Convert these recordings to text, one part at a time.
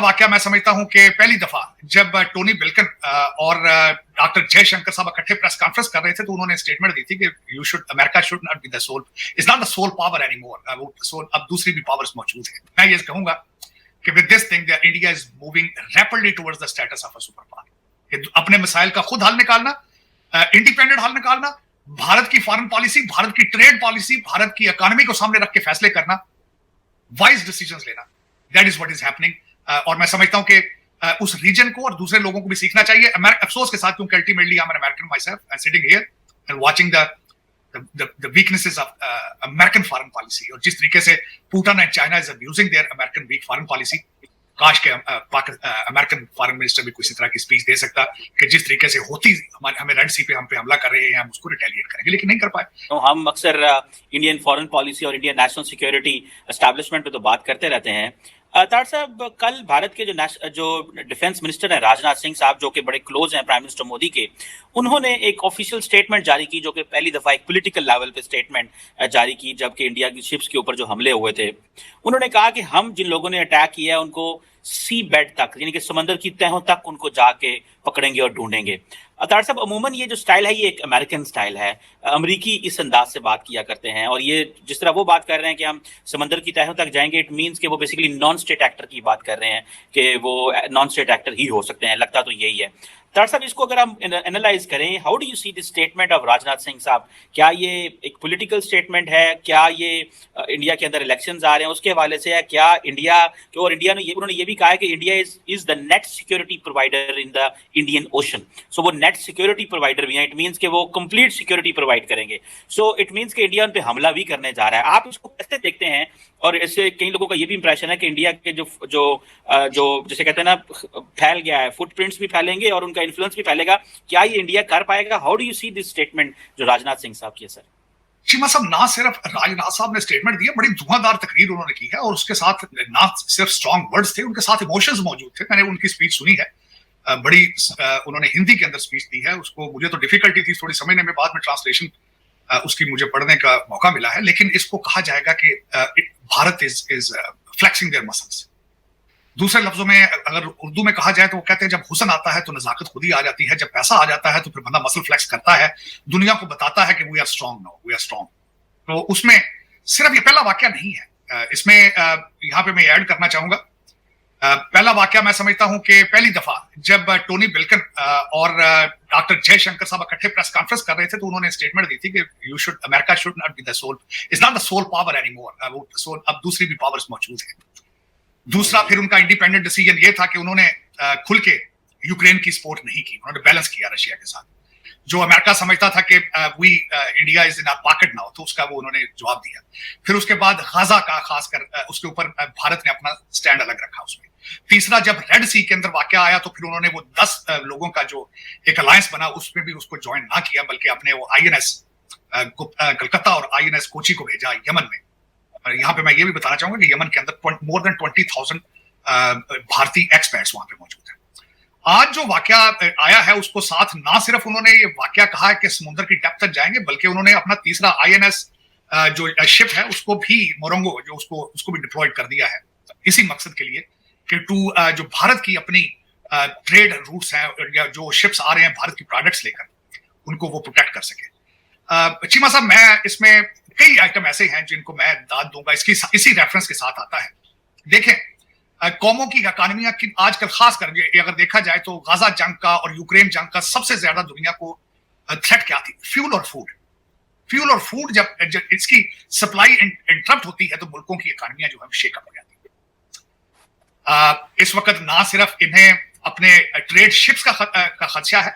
वाकया मैं समझता हूं कि पहली दफा जब टोनी बिल्किन और डॉक्टर जयशंकर साहब इकट्ठे प्रेस कॉन्फ्रेंस कर रहे थे तो उन्होंने स्टेटमेंट दी थी कि America should not be the sole, is not the sole power anymore, वो सोल अब दूसरी भी पावर्स मौजूद है। मैं ये कहूंगा कि with this thing India is moving rapidly towards the status of a super power. अपने मसाइल का खुद हल निकालना, इंडिपेंडेंट हल निकालना, भारत की फॉरेन पॉलिसी, भारत की ट्रेड पॉलिसी, भारत की इकोनॉमी को सामने रख के फैसले करना, वाइज डिसीजंस लेना, that is what is happening. और मैं समझता हूं कि उस रीजन को और दूसरे लोगों को भी सीखना चाहिए, अफसोस के साथ, क्योंकि ultimately I am an American myself sitting here and watching the weaknesses of American foreign policy, और जिस तरीके से Putin and China is abusing their American weak foreign policy. काश के अमेरिकन फॉरेन मिनिस्टर भी किसी तरह की स्पीच दे सकता कि जिस तरीके से होती हमें रेड सी पे हम पे हमला कर रहे हैं, हम उसको रिटेलिएट करेंगे, लेकिन नहीं कर पाए। तो हम अक्सर इंडियन फॉरेन पॉलिसी और इंडियन नेशनल सिक्योरिटी एस्टैब्लिशमेंट पे तो बात करते रहते हैं। तार साहब, कल भारत के जो डिफेंस मिनिस्टर हैं राजनाथ सिंह साहब, जो कि बड़े क्लोज हैं प्राइम मिनिस्टर मोदी के, उन्होंने एक ऑफिशियल स्टेटमेंट जारी की, जो कि पहली दफा एक पॉलिटिकल लेवल पे स्टेटमेंट जारी की जबकि इंडिया की शिप्स के ऊपर जो हमले हुए थे। उन्होंने कहा कि हम जिन लोगों ने अटैक किया है उनको सी बेड तक, यानी कि समंदर की तहों तक उनको जाके पकड़ेंगे और ढूंढेंगे। तार साहब, अमूमन ये जो स्टाइल है ये एक अमेरिकन स्टाइल है, अमरीकी इस अंदाज से बात किया करते हैं, और ये जिस तरह वो बात कर रहे हैं कि हम समंदर की तहों तक जाएंगे, इट मीन्स कि वो बेसिकली नॉन स्टेट एक्टर की बात कर रहे हैं कि वो नॉन स्टेट एक्टर ही हो सकते हैं, लगता तो यही है। तार साहब, इसको अगर हम एनालाइज करें, how do you see this statement of Rajnath Singh साहब? क्या ये एक पॉलिटिकल स्टेटमेंट है? क्या ये इंडिया के अंदर इलेक्शंस आ रहे हैं उसके हवाले से है? क्या इंडिया और इंडिया ने उन्होंने ये भी कहा है कि India is the net security provider in the Indian ocean. So वो नेट सिक्योरिटी प्रोवाइडर भी है, इट मीन्स कि वो कंप्लीट सिक्योरिटी प्रोवाइड करेंगे। सो इट मीन्स कि इंडिया उन पे हमला भी करने जा रहा है। आप इसको कैसे देखते हैं? और इससे कई लोगों का ये भी इंप्रेशन है कि इंडिया के जो जैसे कहते हैं ना, फैल गया है, फुटप्रिंट्स भी फैलेंगे और उनका इन्फ्लुएंस भी फैलेगा। क्या ये इंडिया कर पाएगा? How do you see this statement जो राजनाथ सिंह साहब की है? सर चीमा साहब, ना सिर्फ राजनाथ साहब ने स्टेटमेंट दिया, बड़ी धुआंधार तकरीर उन्होंने की है, और उसके साथ ना सिर्फ स्ट्रॉन्ग वर्ड्स थे, उनके साथ इमोशंस मौजूद थे। मैंने उनकी स्पीच सुनी है, बड़ी उन्होंने हिंदी के अंदर स्पीच दी है, उसको मुझे तो डिफिकल्टी थी थोड़ी समझने में, बाद में ट्रांसलेशन उसकी मुझे पढ़ने का मौका मिला है। लेकिन इसको कहा जाएगा कि Bharat is flexing their muscles. दूसरे लफ्जों में अगर उर्दू में कहा जाए तो वो कहते हैं जब हुस्न आता है तो नजाकत खुद ही आ जाती है, जब पैसा आ जाता है तो फिर बंदा मसल फ्लेक्स करता है, दुनिया को बताता है कि we are strong now, we are strong. तो उसमें सिर्फ ये पहला वाकया नहीं है, इसमें यहाँ पे मैं ऐड करना चाहूंगा, पहला वाकया मैं समझता हूं कि पहली दफा जब टोनी बिल्किन और डॉक्टर जयशंकर साहब इकट्ठे प्रेस कॉन्फ्रेंस कर रहे थे तो उन्होंने स्टेटमेंट दी थी कि America should not be the sole, is not the sole power anymore, वो सोल अब दूसरी भी पावर्स मौजूद है। दूसरा, फिर उनका इंडिपेंडेंट डिसीजन ये था कि उन्होंने खुल के यूक्रेन की सपोर्ट नहीं की, उन्होंने बैलेंस किया रशिया के साथ। जो अमेरिका समझता था कि we India is in our pocket now, तो उसका वो उन्होंने जवाब दिया। फिर उसके बाद गाजा का खासकर उसके ऊपर भारत ने अपना स्टैंड अलग रखा उसमें। तीसरा, जब रेड सी के अंदर वाकया आया तो फिर उन्होंने वो 10 लोगों का जो एक अलायंस बना उसमें भी उसको ज्वाइन ना किया, बल्कि अपने वो INS कलकत्ता और INS कोची को भेजा यमन में। और यहाँ पे मैं ये भी बताना चाहूंगा कि यमन के अंदर मोर देन 20,000 भारतीय एक्सपर्ट्स वहां पे मौजूद हैं। आज जो वाकया आया है उसको साथ ना सिर्फ उन्होंने ये वाकया कहा है कि समुद्र की डेप्थ तक जाएंगे, बल्कि उन्होंने अपना तीसरा INS जो शिप है उसको भी, मोरंगो, जो उसको भी डिप्लॉयड कर दिया है इसी मकसद के लिए कि जो भारत की अपनी ट्रेड रूट्स हैं या जो शिप्स आ रहे हैं भारत की प्रोडक्ट्स लेकर, उनको वो प्रोटेक्ट कर सके। चीमा साहब, मैं इसमें कई आइटम ऐसे हैं जिनको मैं दाद दूंगा, इसी रेफरेंस के साथ आता है। देखें, कौमों की इकोनॉमियां की आजकल खास करके अगर देखा जाए तो गाजा जंग का और यूक्रेन जंग का सबसे ज्यादा दुनिया को थ्रेट क्या थी? फ्यूल और फूड। फ्यूल और फूड जब इसकी सप्लाई इंटरप्ट होती है तो मुल्कों की इकोनॉमियां जो है शेकअप हो जाती है। इस वक्त ना सिर्फ इन्हें अपने ट्रेड शिप्स का खदशा है,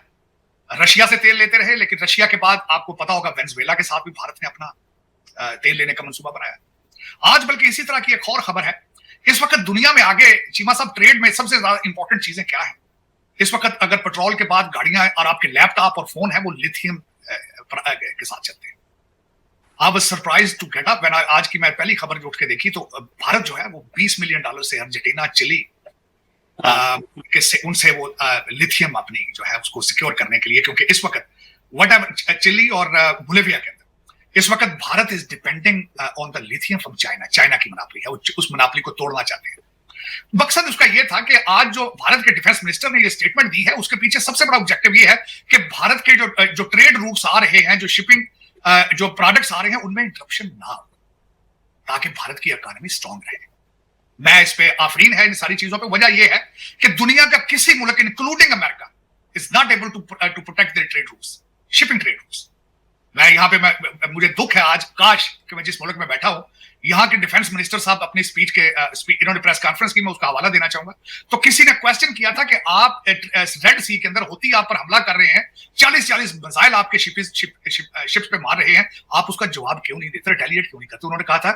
रशिया से तेल लेते रहे, लेकिन रशिया के बाद आपको पता होगा वेनेजुएला के साथ भी भारत ने अपना तेल लेने का मंसूबा बनाया आज। बल्कि इसी तरह की एक और खबर है, इस वक्त दुनिया में आगे, चीमा साहब, ट्रेड में सबसे ज्यादा इंपॉर्टेंट चीजें क्या है इस वक्त? अगर पेट्रोल के बाद गाड़ियां और आपके लैपटॉप और फोन है वो लिथियम के साथ चलते हैं। I was surprised to get up when आज की मैं पहली खबर जो उठ के देखी तो भारत जो है वो $20 मिलियन से अर्जेंटीना, चिली उनसे वो लिथियम अपनी जो है उसको सिक्योर करने के लिए, क्योंकि इस वक्त व्हाटएवर चिली और बोलिविया के अंदर इस वक्त Bharat is depending on the lithium from China. China की मोनोपोली है, उस मोनोपोली को तोड़ना चाहते हैं। मकसद उसका यह था कि आज जो भारत के डिफेंस मिनिस्टर ने ये स्टेटमेंट दी है, उसके पीछे सबसे बड़ा ऑब्जेक्टिव ये है कि भारत के जो ट्रेड रूट्स आ रहे हैं, जो शिपिंग जो प्रोडक्ट्स आ रहे हैं, उनमें इंटरप्शन ना हो, ताकि भारत की इकोनॉमी स्ट्रांग रहे। मैं इस पे आफरीन है इन सारी चीजों पे। वजह यह है कि दुनिया का किसी मुल्क including America is not able to protect their trade routes, shipping trade routes. मैं यहाँ पे मुझे दुख है आज, काश कि मैं जिस मुल्क में बैठा हूं, यहाँ के डिफेंस मिनिस्टर साहब अपनी स्पीच के इन्होंने प्रेस कॉन्फ्रेंस की, मैं उसका हवाला देना चाहूंगा। तो किसी ने क्वेश्चन किया था कि आप रेड सी के अंदर होती आप पर हमला कर रहे हैं, 40-40 मिसाइल आपके शिप्स पे मार रहे हैं, आप उसका जवाब क्यों नहीं देते, रिटेलिएट क्यों नहीं करते? उन्होंने कहा था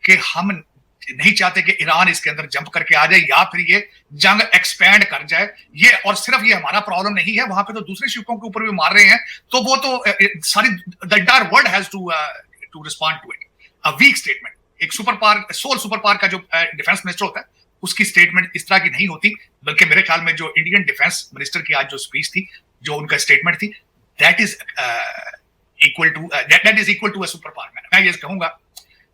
कि हम नहीं चाहते कि ईरान इसके अंदर जंप करके आ जाए या फिर ये जंग एक्सपैंड कर जाए। ये और सिर्फ ये हमारा प्रॉब्लम नहीं है, वहां पे तो दूसरे शिपों के ऊपर भी मार रहे हैं, तो वो तो सारी the entire world has to respond to it. A weak statement, एक super power, sole super power का जो डिफेंस मिनिस्टर होता है, उसकी स्टेटमेंट इस तरह की नहीं होती। बल्कि मेरे ख्याल में जो इंडियन डिफेंस मिनिस्टर की आज जो स्पीच थी, जो उनका स्टेटमेंट थी, that is equal to a super power. मैं ये कहूंगा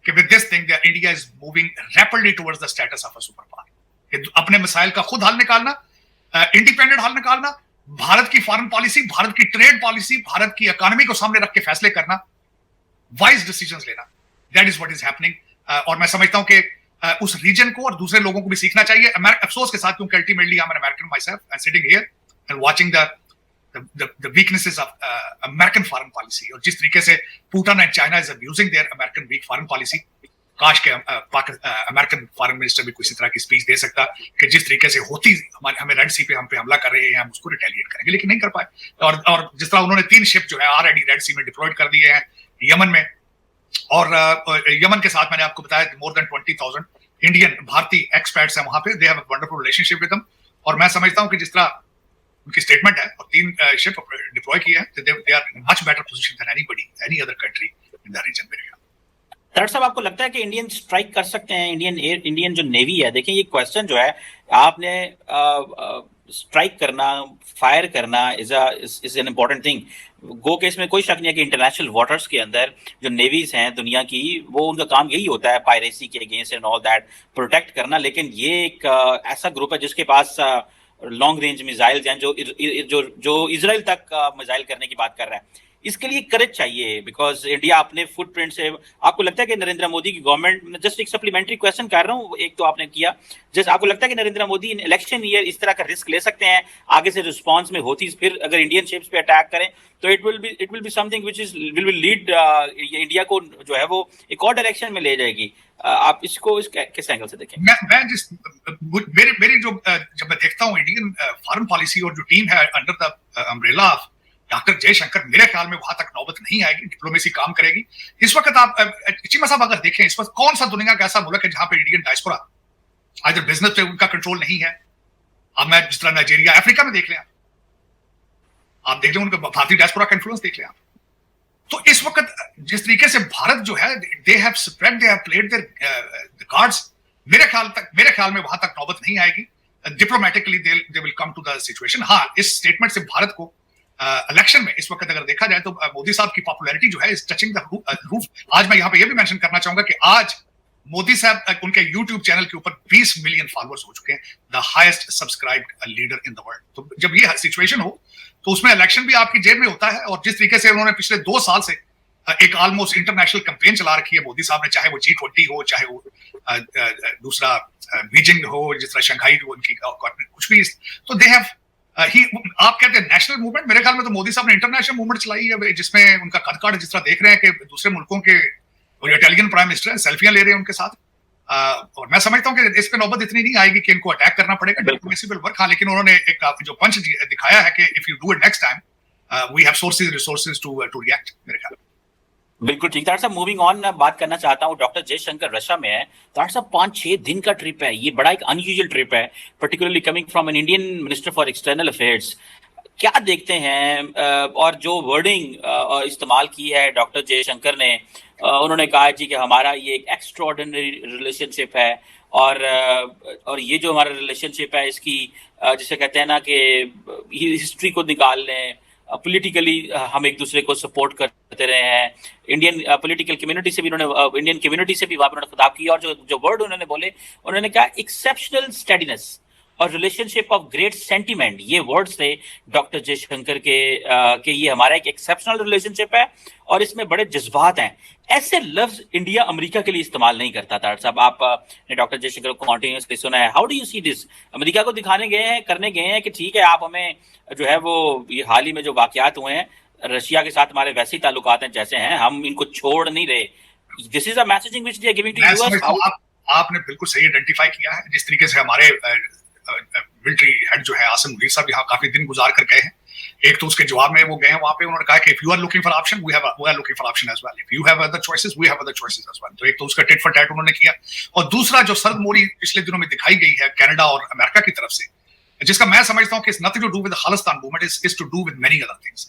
कि with this thing that India is moving rapidly towards the status of a superpower, कि अपने मिसाइल का खुद हल निकालना, इंडिपेंडेंट हल निकालना, भारत की फॉरेन पॉलिसी, भारत की ट्रेड पॉलिसी, भारत की इकोनॉमी को सामने रख के फैसले करना, वाइज डिसीजंस लेना, that is what is happening. और मैं समझता हूं कि उस रीजन को और दूसरे लोगों को भी सीखना चाहिए, अफसोस के साथ, क्योंकि ultimately I am an American my self and sitting here and watching the weaknesses of American foreign policy, और जिस तरीके से Putin and China is abusing their American weak foreign policy, काश के अमेरिकन फॉरेन मिनिस्टर भी किसी तरह की स्पीच दे सकता कि जिस तरीके से होती हमें रेड सी पे हम पे हमला कर रहे हैं, हम उसको रिटेलिएट करेंगे, लेकिन नहीं कर पाए। और जिस तरह उन्होंने 3 शिप जो है ऑलरेडी रेड सी में डिप्लॉयड कर दिए हैं यमन में, और यमन के साथ मैंने आपको बताया मोर देन 20,000 इंडियन भारतीय एक्सपर्ट्स हैं वहां पे, they have a wonderful relationship with them. और मैं समझता हूं कि जिस तरह उनकी स्टेटमेंट है और 3 शिप डिप्लॉय किए हैं, they are in much better position than anybody, any other country in the region. मेरे ख्याल डॉक्टर साहब, आपको लगता है कि इंडियन स्ट्राइक कर सकते हैं, इंडियन जो नेवी है? देखिए, ये क्वेश्चन जो है, आपने स्ट्राइक करना, फायर करना इज एन इम्पोर्टेंट थिंग। गो के इसमें कोई शक नहीं है कि इंटरनेशनल वाटर्स के अंदर जो नेवीज हैं दुनिया की, वो उनका काम यही होता है, पायरेसी के against and all that, protect करना। लेकिन ये एक ऐसा ग्रुप है जिसके पास लॉन्ग रेंज मिसाइल्स हैं, जो इजराइल तक मिसाइल करने की बात कर रहा है। इसके लिए करेज चाहिए, बिकॉज इंडिया अपने फुटप्रिंट से, आपको लगता है कि नरेंद्र मोदी की गवर्नमेंट, जस्ट एक सप्लीमेंट्री क्वेश्चन कर रहा हूँ, एक तो आपने किया, जस्ट आपको लगता है कि नरेंद्र मोदी इलेक्शन ईयर इस तरह का रिस्क ले सकते हैं, आगे से रिस्पांस में होती, फिर अगर इंडियन शिप्स पे अटैक करें तो it will be something which will lead India को जो है वो एक और डायरेक्शन में ले जाएगी। आप इसको किस एंगल से देखें? मेरी जो जब मैं देखता हूँ इंडियन फॉरेन पॉलिसी और जो टीम है under the umbrella of doctor Jaishankar, मेरे ख्याल में वहां तक नौबत नहीं आएगी, डिप्लोमेसी काम करेगी। इस वक्त आप चीमा साहब अगर देखें, इस वक्त कौन सा दुनिया का ऐसा मुल्क है जहां पे इंडियन डायस्पोरा आज बिजनेस पे उनका कंट्रोल नहीं है? अब मैं जिस तरह नाइजीरिया, अफ्रीका में देख लें, आप देख लें उनका भारतीय डायस्पोरा का इन्फ्लुएंस देख लें आप। तो इस वक्त जिस तरीके से भारत जो है, they have spread, they have played their cards, मेरे ख्याल में वहां तक नौबत नहीं आएगी। Diplomatically they will come to the situation. हाँ, इस स्टेटमेंट से भारत को इलेक्शन में इस वक्त अगर देखा जाए तो मोदी साहब की पॉपुलैरिटी जो है इज टचिंग द रूफ। आज मैं यहाँ पे ये भी मेंशन करना चाहूंगा कि आज मोदी साहब उनके यूट्यूब चैनल के ऊपर 20 मिलियन फॉलोअर्स हो चुके हैं, the highest subscribed leader in the world. तो जब ये सिचुएशन हो तो उसमें इलेक्शन भी आपकी जेब में होता है। और जिस तरीके से उन्होंने पिछले 2 साल से एक ऑलमोस्ट इंटरनेशनल कैंपेन चला रखी है मोदी साहब ने, चाहे वो G20 हो, चाहे वो दूसरा बीजिंग हो, जिस तरह शंघाई उनकी कुछ भी, तो दे हैव आप कहते हैं नेशनल मूवमेंट, मेरे ख्याल में तो मोदी साहब ने इंटरनेशनल मूवमेंट चलाई है, जिसमें उनका कद काट जिस तरह देख रहे हैं कि दूसरे मुल्कों के और इटालियन प्राइम मिनिस्टर हैं, सेल्फियां ले रहे हैं उनके साथ। और मैं समझता हूं कि इस पे नौबत इतनी नहीं आएगी कि इनको अटैक करना पड़ेगा, डिप्लोमेसी विल वर्क। हाँ, लेकिन उन्होंने एक जो पंच दिखाया है कि if you do it next time we have sources resources to react, मेरे ख्याल। बिल्कुल ठीक। डॉक्टर साहब, मूविंग ऑन, मैं बात करना चाहता हूँ, डॉक्टर जयशंकर रशिया में है। डॉक्टर साहब, 5-6 दिन का ट्रिप है, ये बड़ा एक अनयूजुअल ट्रिप है, particularly coming from an Indian minister for external affairs. क्या देखते हैं? और जो वर्डिंग इस्तेमाल की है डॉक्टर जयशंकर ने, उन्होंने कहा जी कि हमारा ये एक एक्स्ट्राऑर्डिनरी रिलेशनशिप है, और ये जो हमारा रिलेशनशिप है इसकी, जिसे कहते हैं ना कि हिस्ट्री को निकाल लें, पॉलिटिकली हम एक दूसरे को सपोर्ट करते रहे हैं। इंडियन पॉलिटिकल कम्युनिटी से भी उन्होंने इंडियन कम्युनिटी से भी वहां पर उन्होंने खिताब किया, और जो वर्ड उन्होंने बोले, उन्होंने कहा एक्सेप्शनल स्टेडीनेस और रिलेशनशिप ऑफ ग्रेट सेंटिमेंट। ये वर्ड्स थे डॉक्टर जयशंकर के ये हमारा एक एक्सेप्शनल रिलेशनशिप है और इसमें बड़े जज्बात हैं। ऐसे लफ्ज इंडिया अमेरिका के लिए इस्तेमाल नहीं करता था साहब। आप ने डॉक्टर जयशंकर को कॉन्टिन्यूसली सुना है। How do you see this? America को दिखाने गए हैं, करने गए हैं कि ठीक है आप हमें जो है वो ये हाल ही में जो वाकयात हुए हैं, रशिया के साथ हमारे वैसे ही ताल्लुकात हैं जैसे हैं, हम इनको छोड़ नहीं रहे। This is a messaging which they are giving to US. आपने बिल्कुल सही आइडेंटिफाई किया है। जिस तरीके से हमारे मिलिट्री हेड जो है आसिम मुनीर साहब यहाँ काफी दिन गुजार कर गए हैं, एक तो उसके जवाब में वो गए हैं वहां पे, उन्होंने कहा कि if you are looking for option we are looking for option as well, if you have other choices we have other choices as well. तो एक तो उसका टिट फॉर टैट उन्होंने किया, और दूसरा जो सर्द मोड़ी पिछले दिनों में दिखाई गई है कनाडा और अमेरिका की तरफ से, जिसका मैं समझता हूं कि it's nothing to do with the Khalistan movement, is to do with many other things.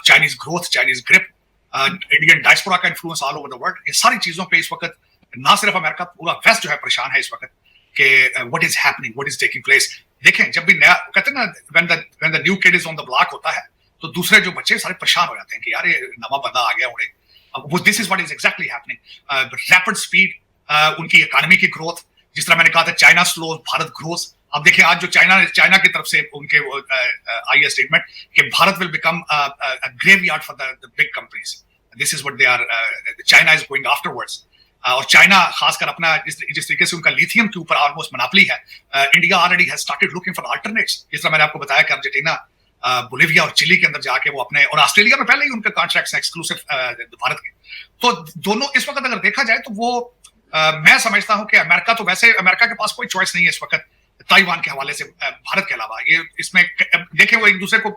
Chinese growth, Chinese grip, Indian diaspora का influence all over the world, ये सारी चीजों पे इस वक्त ना सिर्फ अमेरिका, पूरा वेस्ट जो है परेशान है इस वक्त कि what is happening, what is taking place. देखें, जब भी नया कहते हैं ना when the new kid is on the block होता है, तो दूसरे जो बच्चे सारे परेशान हो जाते हैं कि यार ये नवा बंदा आ गया उन्हें। अब this is what is exactly happening. Rapid speed, उनकी इकोनॉमी की ग्रोथ, जिस तरह मैंने कहा था चाइना स्लो, भारत ग्रोथ। अब देखिए आज जो चाइना की तरफ से उनके आई है स्टेटमेंट कि Bharat will become graveyard for the big companies. This is what they are, China is going afterwards. और चाइना खासकर अपना जिस तरीके से उनका लिथियम के ऊपर ऑलमोस्ट मोनोपोली है, India already has started looking for alternates. जिस तरह मैंने आपको बताया कि अर्जेंटीना, बोलिविया और चिली के अंदर जाके वो अपने, और ऑस्ट्रेलिया में पहले ही उनके कॉन्ट्रैक्ट्स हैं एक्सक्लूसिव भारत के। तो दोनों इस वक्त अगर देखा जाए तो वो मैं समझता हूं कि अमेरिका तो वैसे अमेरिका के पास कोई चॉइस नहीं है इस वक्त ताइवान के हवाले से भारत के अलावा। ये इसमें देखें वो एक दूसरे को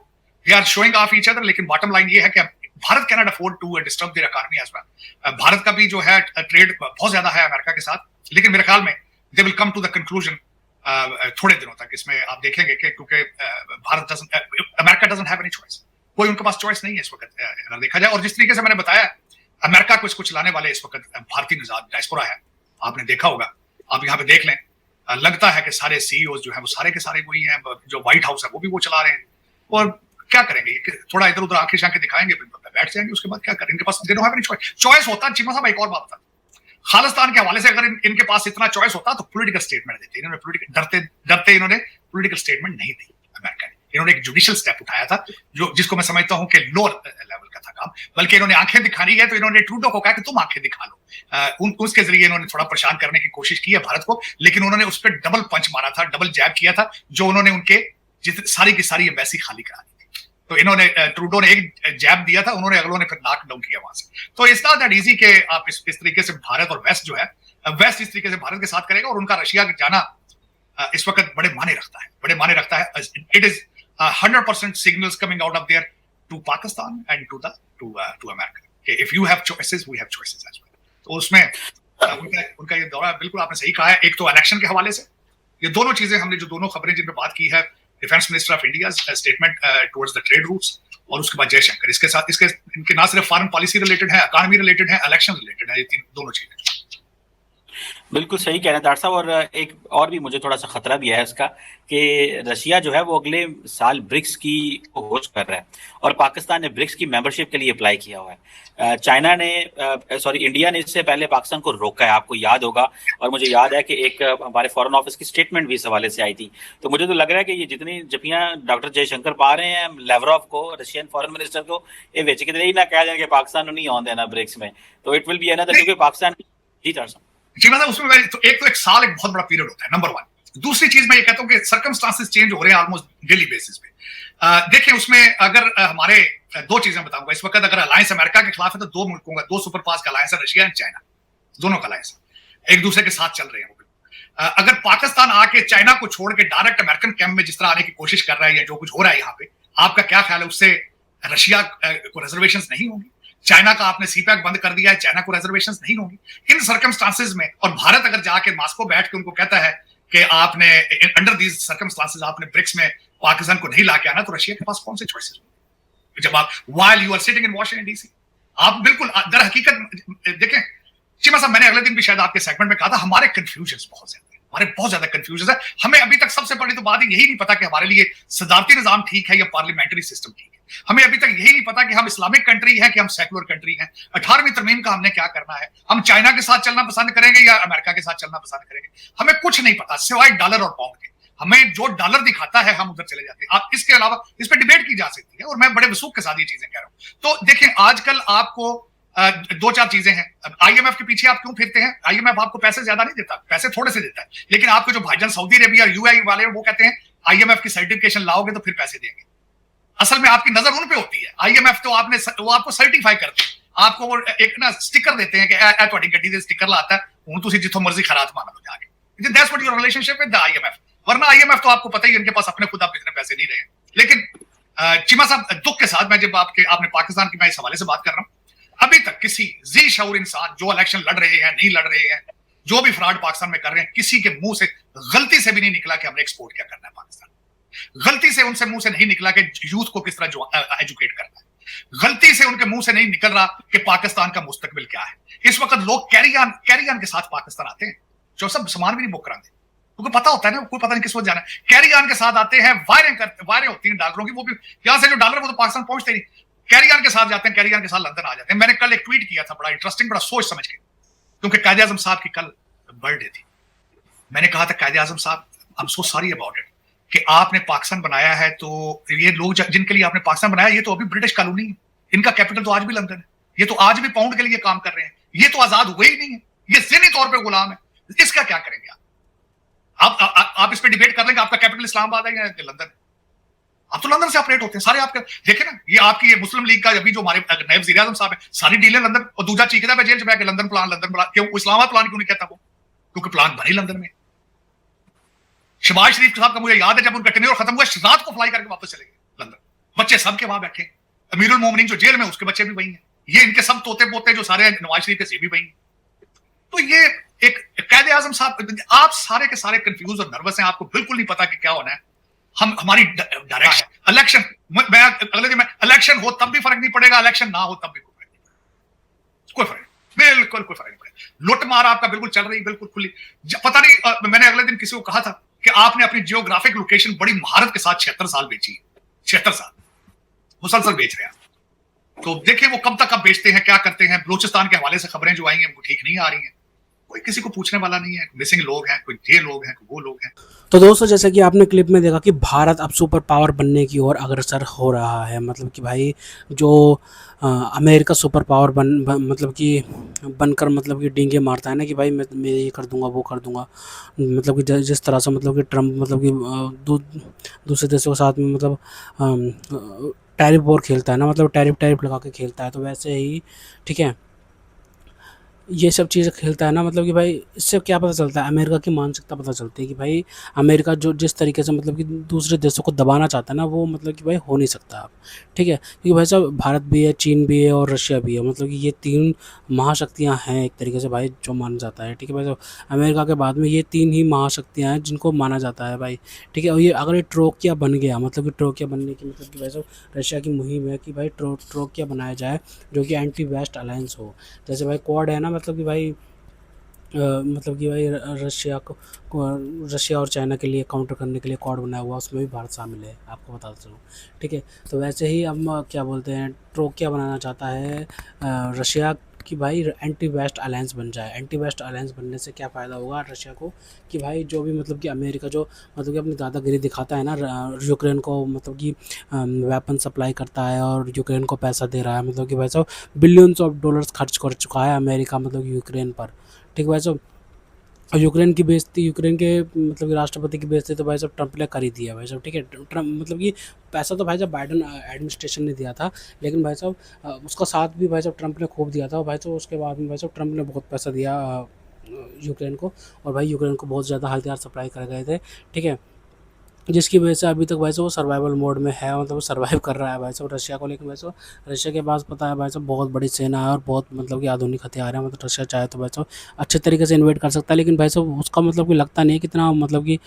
they are showing off each other, लेकिन बॉटम लाइन ये है कि Bharat can not afford to disturb their economy as well. Bharat का भी जो है ट्रेड बहुत ज्यादा है अमेरिका के साथ, लेकिन मेरे ख्याल में they will come to the conclusion थोड़े दिनों तक। इसमें आप देखेंगे कि क्योंकि America doesn't have any choice, कोई उनके पास चॉइस नहीं है इस वक्त अगर देखा जाए। और जिस तरीके से मैंने बताया अमेरिका कुछ लाने वाले इस वक्त भारतीय डायस्पोरा है, आपने देखा होगा, आप यहाँ पे देख लें, लगता है कि सारे सीईओ जो है वो सारे के सारे वही हैं, जो व्हाइट हाउस है वो भी वो चला रहे हैं। और क्या करेंगे, थोड़ा इधर उधर आंखें शांखें दिखाएंगे, बैठ जाएंगे, उसके बाद क्या करें? इनके पास चॉइस होता। चिमा साहब एक और बात बता, खालिस्तान के हवाले से अगर इनके पास इतना चॉइस होता तो पॉलिटिकल स्टेटमेंट देते। इन्होंने डरते इन्होंने पॉलिटिकल स्टेटमेंट नहीं दी अमेरिका ने। इन्होंने एक जुडिशियल स्टेप उठाया था जो जिसको मैं समझता हूं कि लोअर लेवल का था काम, बल्कि इन्होंने आंखें दिखानी है तो इन्होंने ट्रूडो को कहा कि तुम आंखें दिखा लो। उसके जरिए इन्होंने थोड़ा परेशान करने की कोशिश की है भारत को, लेकिन उन्होंने उस पर डबल पंच मारा था, डबल जैब किया था, जो उन्होंने उनके सारी की सारी एम्बेसी खाली करा दी। तो इन्होंने ट्रूडो ने एक जैब दिया था, उन्होंने अगलों ने फिर नॉक डाउन किया वहां से। तो इट्स नॉट दैट इजी कि आप इस तरीके से भारत और वेस्ट जो है, वेस्ट इस तरीके से भारत के साथ करेगा, और उनका रशिया जाना इस वक्त बड़े माने रखता है। It is 100% signals coming out of there to Pakistan and to America. Okay, if you have choices, we have choices as well. तो उसमें उनका ये दौरा बिल्कुल आपने सही कहा है। एक तो इलेक्शन के हवाले से ये दोनों चीजें हमने जो दोनों खबरें जिन पे बात की है, defence minister of India statement towards the trade routes, और उसके बाद जयशंकर, इसके साथ इनके ना सिर्फ फॉरेन पॉलिसी रिलेटेड है, इकोनॉमी रिलेटेड है, इलेक्शन रिलेटेड है, ये दोनों चीजें। बिल्कुल सही कह रहे हैं डॉक्टर साहब। और एक और भी मुझे थोड़ा सा खतरा भी है इसका कि रशिया जो है वो अगले साल ब्रिक्स की होस्ट कर रहा है, और पाकिस्तान ने ब्रिक्स की मेंबरशिप के लिए अप्लाई किया हुआ है। इंडिया ने इससे पहले पाकिस्तान को रोका है, आपको याद होगा। और मुझे याद है कि एक हमारे फॉरेन ऑफिस की स्टेटमेंट भी इस हवाले से आई थी। तो मुझे तो लग रहा है कि ये जितनी जफियां डॉक्टर जयशंकर पा रहे हैं लेवरॉफ को, रशियन फॉरेन मिनिस्टर को, ये बेच के ही ना कह जाए कि पाकिस्तान नहीं आने देना ब्रिक्स में, तो इट विल बी अनदर, क्योंकि पाकिस्तान जी जी मतलब उसमें तो एक साल एक बहुत बड़ा पीरियड होता है, नंबर वन। दूसरी चीज मैं ये कहता हूं कि सर्कमस्टांसेस चेंज हो रहे हैं ऑलमोस्ट डेली बेसिस पे। देखिए उसमें अगर हमारे दो चीजें बताऊंगा इस वक्त, अगर अलायंस अमेरिका के खिलाफ है तो दो मुल्कों का, दो सुपर पावर्स का अलायंस है, रशिया एंड चाइना, दोनों का अलायंस एक दूसरे के साथ चल रहे हैं। अगर पाकिस्तान आके चाइना को छोड़ के डायरेक्ट अमेरिकन कैंप में जिस तरह आने की कोशिश कर रहा है या जो कुछ हो रहा है यहाँ पे, आपका क्या ख्याल है, उससे रशिया को रिजर्वेशन नहीं होंगी? चाइना का आपने सीपैक बंद कर दिया है, चाइना को रिजर्वेशंस नहीं होंगी इन सर्कमस्टांसेस में। और भारत अगर जाके मॉस्को बैठ के उनको कहता है कि आपने अंडर दीज सर्कमस्टांसेस आपने ब्रिक्स में पाकिस्तान को नहीं लाके आना, तो रशिया के पास कौन से चॉइसेस होंगे? जब आप while you are sitting in Washington DC, आप बिल्कुल दर हकीकत देखें चिमा साहब, मैंने अगले दिन भी शायद आपके सेगमेंट में कहा था, हमारे कंफ्यूजन बहुत ज्यादा है। हमारे बहुत ज्यादा कंफ्यूजन है। हमें अभी तक सबसे बड़ी तो बात है यही नहीं पता कि हमारे लिए सदारती निजाम ठीक है या पार्लियामेंट्री सिस्टम ठीक है। हमें अभी तक यही नहीं पता कि हम इस्लामिक कंट्री है कि हम सेकुलर कंट्री हैं। 18वीं तरमीम का हमने क्या करना है, हम चाइना के साथ चलना पसंद करेंगे या अमेरिका के साथ चलना पसंद करेंगे। हमें कुछ नहीं पता सिवाय डॉलर और पाउंड के। हमें जो डॉलर दिखाता है हम उधर चले जाते हैं। आप इसके अलावा इस पर डिबेट की जा सकती है और मैं बड़े वसूख के साथ ये चीजें कह रहा हूं। तो देखिए आजकल आपको दो चार चीजें हैं। आईएमएफ के पीछे आप क्यों फिरते हैं? आईएमएफ आपको पैसे ज्यादा नहीं देता, पैसे थोड़े से देता है, लेकिन आपको जो भाईजान सऊदी अरेबिया यूएई वाले वो कहते हैं आईएमएफ की सर्टिफिकेशन लाओगे तो फिर पैसे देंगे। असल में आपकी नजर उन पे होती है। आईएमएफ तो वो आपको सर्टिफाई करते हैं, आपको वो एक ना स्टिकर देते हैं कि ਤੁਹਾਡੀ ਗੱਡੀ ਦੇ स्टिकर लाता है, हूं तुसी जिथों मर्जी खरात मान लो जाके। That's what your relationship with the IMF. वरना आईएमएफ तो आपको पता ही इनके पास अपने खुद आप इतने पैसे नहीं रहे। लेकिन चिमा साहब दुख के साथ मैं जब आपने पाकिस्तान की मैं इस हवाले से बात कर रहा हूं, अभी तक किसी जी शऊर इंसान जो इलेक्शन लड़ रहे हैं नहीं लड़ रहे हैं, जो भी फ्रॉड पाकिस्तान में कर रहे हैं, किसी के मुंह से गलती से भी नहीं निकला कि हमने एक्सपोर्ट क्या करना है पाकिस्तान। गलती से उनसे मुंह से नहीं निकला कि यूथ को किस तरह एजुकेट करना है। गलती से उनके मुंह से नहीं निकल रहा कि पाकिस्तान का मुस्तकबिल क्या है। इस वक्त लोग कैरी ऑन के साथ पाकिस्तान आते हैं, जो सब सामान भी नहीं बुक कराते, उनको पता होता है ना, कोई पता नहीं किस वक्त जाना है। कैरी ऑन के साथ आते हैं, वायरें होती हैं डॉलरों की, वो भी यहां से जो डॉलर वो तो पाकिस्तान पहुंचते नहीं, कैरी ऑन के साथ जाते हैं, कैरी ऑन के साथ लंदन आ जाते हैं। मैंने कल एक ट्वीट किया था बड़ा इंटरेस्टिंग, बड़ा सोच समझ के, क्योंकि कायदे आजम साहब की कल बर्थडे थी। मैंने कहा था कायदे आजम साहब I am so sorry about it कि आपने पाकिस्तान बनाया है, तो ये लोग जिनके लिए आपने पाकिस्तान बनाया ये तो अभी ब्रिटिश कॉलोनी है, इनका कैपिटल तो आज भी लंदन है, ये तो आज भी पाउंड के लिए काम कर रहे हैं, ये तो आजाद हुए ही नहीं है, ये ज़हनी तौर पे गुलाम है। इसका क्या करेंगे आप इस पे डिबेट कर लेंगे आपका कैपिटल इस्लामाबाद है या लंदन है? आप तो लंदन से ऑपरेट होते हैं सारे। आपके देखे ना, ये आपकी ये मुस्लिम लीग का अभी जो हमारे नए वज़ीर आज़म साहब है, सारी डीलें लंदन, और दूसरा चीखता है जेल में लंदन प्लान क्यों इस्लामाबाद प्लान क्यों नहीं कहता वो? क्योंकि प्लान बने लंदन में। शहबाज शरीफ साहब का मुझे याद है जब उनका टेन्योर खत्म हुआ, रात को फ्लाई करके वापस चले गए लंदन, बच्चे सबके वहां बैठे। अमीरुल मोमिनीन जो जेल में उसके बच्चे भी वही हैं, ये इनके सब तोते पोते जो सारे नवाज शरीफ के से भी वही हैं। तो ये एक कायदे आजम साहब, आप सारे के सारे कंफ्यूज और नर्वस हैं, आपको बिल्कुल नहीं पता कि क्या होना है। हमारी डायरेक्शन इलेक्शन, मैं अगले दिन में इलेक्शन हो तब भी फर्क नहीं पड़ेगा, इलेक्शन ना हो तब भी कोई फर्क नहीं, बिल्कुल कोई फर्क नहीं पड़ेगा। लुट मार आपका बिल्कुल चल रही, बिल्कुल खुली। पता नहीं, मैंने अगले दिन किसी को कहा था कि आपने अपनी जियोग्राफिक लोकेशन बड़ी महारत के साथ 76 साल बेची है, 76 साल मुसलसल बेच रहे हैं। तो देखिए वो कब तक आप बेचते हैं, क्या करते हैं। बलूचिस्तान के हवाले से खबरें जो आई हैं वो ठीक नहीं आ रही हैं, कोई किसी को पूछने वाला नहीं है। मिसिंग लोग हैं, कोई ये लोग हैं, कोई वो लोग हैं। तो दोस्तों जैसे कि आपने क्लिप में देखा कि भारत अब सुपर पावर बनने की ओर अग्रसर हो रहा है। मतलब कि भाई जो अमेरिका सुपर पावर मतलब कि बनकर मतलब कि डींगे मारता है ना कि भाई मैं ये कर दूंगा वो कर दूंगा। मतलब कि जिस तरह से मतलब कि ट्रम्प मतलब कि दूसरे देशों के साथ में मतलब टैरिफ वॉर खेलता है ना, मतलब टैरिफ लगा के खेलता है, तो वैसे ही ठीक है ये सब चीज़ें खेलता है ना। मतलब कि भाई इससे क्या पता चलता है, अमेरिका की मानसिकता पता चलती है कि भाई अमेरिका जो जिस तरीके से मतलब कि दूसरे देशों को दबाना चाहता है ना, वो मतलब कि भाई हो नहीं सकता अब, ठीक है। क्योंकि भाई साहब भारत भी है, चीन भी है और रशिया भी है, मतलब कि ये 3 महाशक्तियाँ हैं एक तरीके से भाई, जो माना जाता है, ठीक है भाई साहब। अमेरिका के बाद में ये 3 ही महाशक्तियाँ हैं जिनको माना जाता है भाई, ठीक है। और ये अगर ये ट्रोकिया बन गया, मतलब कि ट्रोकिया बनने की मतलब कि भाई साहब रशिया की मुहिम है कि भाई ट्रोकिया बनाया जाए जो कि एंटी वेस्ट अलायंस हो। जैसे भाई क्वाड है ना, मतलब कि भाई मतलब कि भाई रशिया और चाइना के लिए काउंटर करने के लिए क्वाड बनाया हुआ, उसमें भी भारत शामिल है, आपको बताता चलूँ, ठीक है। तो वैसे ही अब क्या बोलते हैं, ट्रोकिया बनाना चाहता है रशिया कि भाई एंटी वेस्ट अलायंस बन जाए। एंटी वेस्ट अलायंस बनने से क्या फ़ायदा होगा रशिया को कि भाई जो भी मतलब कि अमेरिका जो मतलब कि अपनी दादागिरी दिखाता है ना, यूक्रेन को मतलब कि वेपन सप्लाई करता है और यूक्रेन को पैसा दे रहा है, मतलब कि भाई साहब बिलियंस ऑफ डॉलर्स खर्च कर चुका है अमेरिका मतलब यूक्रेन पर, ठीक है भाई साहब। और यूक्रेन की बेइज्जती, यूक्रेन के मतलब कि राष्ट्रपति की बेइज्जती तो भाई साहब ट्रंप ने कर ही दिया भाई साहब, ठीक है। ट्रंप मतलब कि पैसा तो भाई साहब बाइडन एडमिनिस्ट्रेशन ने दिया था, लेकिन भाई साहब उसका साथ भी भाई साहब ट्रंप ने खूब दिया था। और भाई साहब उसके बाद में भाई साहब ट्रंप ने बहुत पैसा दिया यूक्रेन को, और भाई यूक्रेन को बहुत ज़्यादा हथियार सप्लाई कर गए थे, ठीक है। जिसकी वजह से अभी तक भाई साहब वो सर्वाइवल मोड में है, मतलब वो सर्वाइव कर रहा है भाई साहब रशिया को। लेकिन भाई साहब रशिया के पास पता है भाई साहब बहुत बड़ी सेना है और बहुत मतलब कि आधुनिक हथियार है, मतलब रशिया चाहे तो भाई साहब अच्छे तरीके से इन्वेड कर सकता है। लेकिन भाई साहब उसका मतलब कि लगता नहीं है कि इतना मतलब कि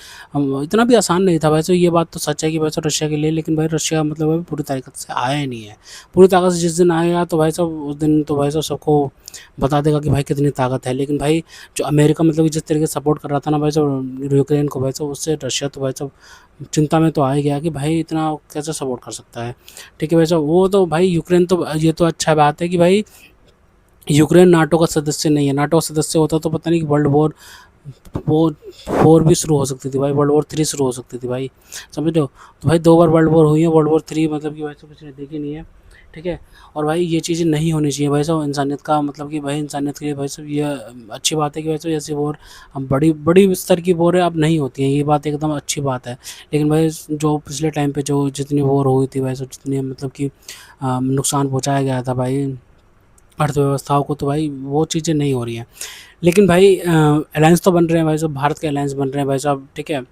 इतना भी आसान नहीं था भाई साहब। ये बात तो सच है कि भाई साहब रशिया के लिए, लेकिन भाई रशिया मतलब अभी पूरी तरीके से आया ही नहीं है। पूरी ताकत से जिस दिन आएगा तो भाई साहब उस दिन तो भाई साहब सबको बता देगा कि भाई कितनी ताकत है। लेकिन भाई जो अमेरिका मतलब कि जिस तरीके से सपोर्ट कर रहा था ना भाई साहब यूक्रेन को भाई साहब, उससे रशिया तो भाई साहब चिंता में तो आ ही गया कि भाई इतना कैसे सपोर्ट कर सकता है। ठीक है भाई साहब, वो तो भाई यूक्रेन तो ये तो अच्छा बात है कि भाई यूक्रेन नाटो का सदस्य नहीं है। नाटो का सदस्य होता तो पता नहीं कि वर्ल्ड वॉर वो 4 भी शुरू हो सकती थी भाई, वर्ल्ड वॉर 3 शुरू हो सकती थी भाई, समझ रहे हो। तो भाई 2 बार वर्ल्ड वॉर हुई है, वर्ल्ड वॉर 3 मतलब कि भाई साहब किसी ने देखी नहीं है। ठीक है, और भाई ये चीज़ें नहीं होनी चाहिए भाई साहब इंसानियत का मतलब कि भाई इंसानियत के लिए भाई साहब ये अच्छी बात है कि भाई साहब ऐसी वॉर हम बड़ी बड़ी स्तर की वॉर अब नहीं होती हैं, ये बात एकदम अच्छी बात है। लेकिन भाई जो पिछले टाइम पे जो जितनी वॉर हुई थी भाई साहब, जितनी मतलब कि नुकसान पहुंचाया गया था भाई अर्थव्यवस्थाओं को, तो भाई वो चीज़ें नहीं हो रही हैं। लेकिन भाई अलायंस तो बन रहे हैं भाई साहब, भारत के अलायंस बन रहे हैं भाई साहब। ठीक है,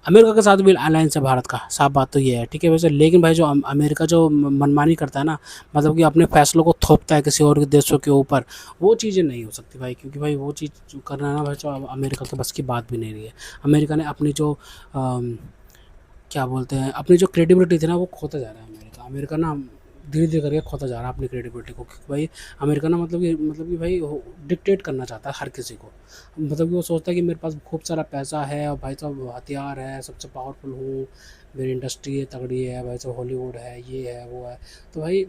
अमेरिका के साथ भी अलायंस है भारत का, साफ बात तो ये है। ठीक है वैसे, लेकिन भाई जो अमेरिका जो मनमानी करता है ना, मतलब कि अपने फैसलों को थोपता है किसी और के देशों के ऊपर, वो चीज़ें नहीं हो सकती भाई, क्योंकि भाई वो चीज़ जो करना ना भाई जो अमेरिका के बस की बात भी नहीं रही है। अमेरिका ने अपनी जो क्या बोलते हैं, अपनी जो क्रेडिबिलिटी थी ना वो खोता जा रहा है अमेरिका। अमेरिका ना धीरे धीरे करके खोता जा रहा है अपनी क्रेडिबिलिटी को, क्योंकि भाई अमेरिका ना मतलब कि भाई डिक्टेट करना चाहता है हर किसी को। मतलब कि वो सोचता है कि मेरे पास खूब सारा पैसा है और भाई साहब हथियार है, सबसे पावरफुल हूँ, मेरी इंडस्ट्री है तगड़ी है भाई साहब, हॉलीवुड है, ये है वो है। तो भाई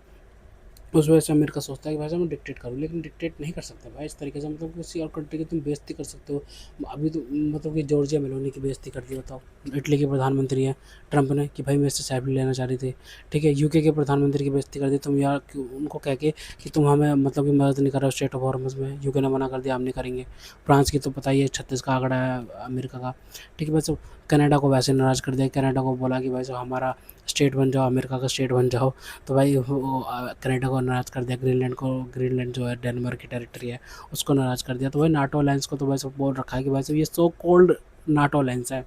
उस वजह से अमेरिका सोचता है कि भाई साहब मैं डिक्टेट करूँ, लेकिन डिक्टेट नहीं कर सकते भाई इस तरीके से। मतलब किसी और कंट्री की तुम बेइज्जती कर सकते हो। अभी तो मतलब कि जॉर्जिया मेलोनी की बेइज्जती कर दी, बताओ। इटली के प्रधानमंत्री हैं ट्रंप ने कि भाई मेरे से सैलरी लेना चाह रही थी। ठीक है, यूके के प्रधानमंत्री की बेइज्जती कर दी तुम यार, उनको कह के कि तुम हमें मतलब कि मदद नहीं कर रहे हो स्टेट ऑफ हॉर्मस में, यूके ने मना कर दिया हम नहीं करेंगे। फ्रांस की तो पता ही है 36 का आंकड़ा है अमेरिका का। ठीक है भाई साहब, कनाडा को वैसे नाराज़ कर दिया, कनाडा को बोला कि भाई साहब हमारा स्टेट बन जाओ, अमेरिका का स्टेट बन जाओ। तो भाई वो कनाडा को नाराज़ कर दिया, ग्रीनलैंड को, ग्रीनलैंड जो है डेनमार्क की टेरिटरी है उसको नाराज़ कर दिया। तो भाई नाटो अलायंस को तो भाई सब बोल रखा है कि भाई साहब ये सो कोल्ड नाटो अलायंस है।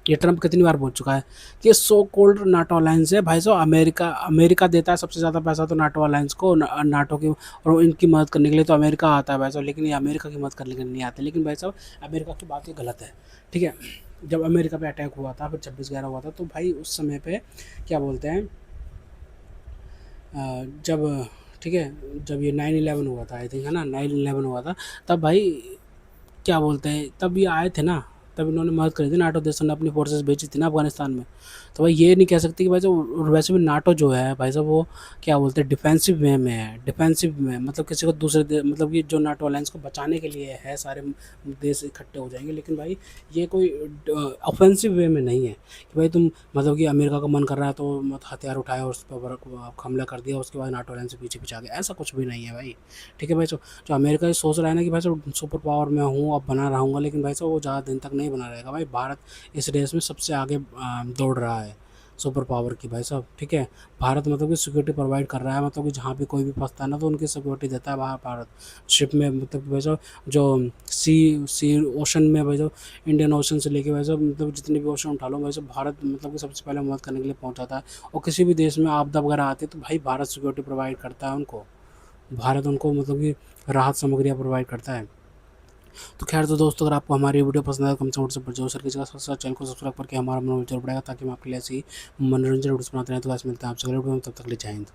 ये ट्रम्प कितनी बार बोल चुका है कि ये सो कोल्ड नाटो अलायंस है भाई साहब। अमेरिका अमेरिका देता है सबसे ज़्यादा पैसा तो नाटो अलायंस को, नाटो की, और इनकी मदद करने के लिए तो अमेरिका आता है भाई साहब, लेकिन ये अमेरिका की मदद करने के लिए नहीं आते। लेकिन भाई साहब अमेरिका की बात ये गलत है। ठीक है, जब अमेरिका पे अटैक हुआ था फिर 26/11 हुआ था, तो भाई उस समय पे क्या बोलते हैं जब, ठीक है, जब ये 9/11 हुआ था आई थिंक, है ना, 9/11 हुआ था, तब भाई क्या बोलते हैं, तब ये आए थे ना, तब इन्होंने मदद करी थी, नाटो देशों ने अपनी फोर्सेस भेजी थी ना अफगानिस्तान में। तो भाई ये नहीं कह सकते कि भाई साहब, और वैसे भी नाटो जो है भाई साहब वो क्या बोलते हैं डिफेंसिव वे में है, डिफेंसिव में मतलब किसी को दूसरे मतलब कि जो नाटो अलायंस को बचाने के लिए है, सारे देश इकट्ठे हो जाएंगे। लेकिन भाई ये कोई ऑफेंसिव वे में नहीं है कि भाई तुम मतलब कि अमेरिका का मन कर रहा है तो मत हथियार उठाया और उस पर हमला कर दिया, उसके बाद नाटो अलायंस से पीछे पीछे आ गया, ऐसा कुछ भी नहीं है भाई। ठीक है भाई, जो अमेरिका ये सोच रहा है ना कि भाई साहब सुपर पावर में हूँ अब बना रहूँगा, लेकिन भाई साहब वो ज़्यादा दिन तक नहीं बना रहेगा भाई। भारत इस रेस में सबसे आगे दौड़ रहा है सुपर पावर की भाई साहब। ठीक है, भारत मतलब कि सिक्योरिटी प्रोवाइड कर रहा है, मतलब कि जहाँ भी कोई भी फंसता है ना तो उनकी सिक्योरिटी देता है बाहर भारत। शिप में मतलब कि भाई साहब जो सी ओशन में भाई साहब, इंडियन ओशन से लेके भाई साहब मतलब जितने भी ओशन उठा लो भाई साहब, भारत मतलब कि सबसे पहले मदद करने के लिए पहुँचाता है। और किसी भी देश में आपदा वगैरह आती है तो भाई भारत सिक्योरिटी प्रोवाइड करता है उनको, भारत उनको मतलब कि राहत सामग्रियाँ प्रोवाइड करता है। तो खैर, तो दोस्तों अगर आपको हमारी वीडियो पसंद आए तो कम से कम पर जो सर की जगह चैनल को सब्सक्राइब करके हमारा मनोरंजन जरूर बढ़ाएगा, ताकि हम आपके लिए ऐसी मनोरंजन वीडियोस बनाते रहें। तो आज मिलते हैं आपसे अगले वीडियो में, तब तक ले जय हिंद।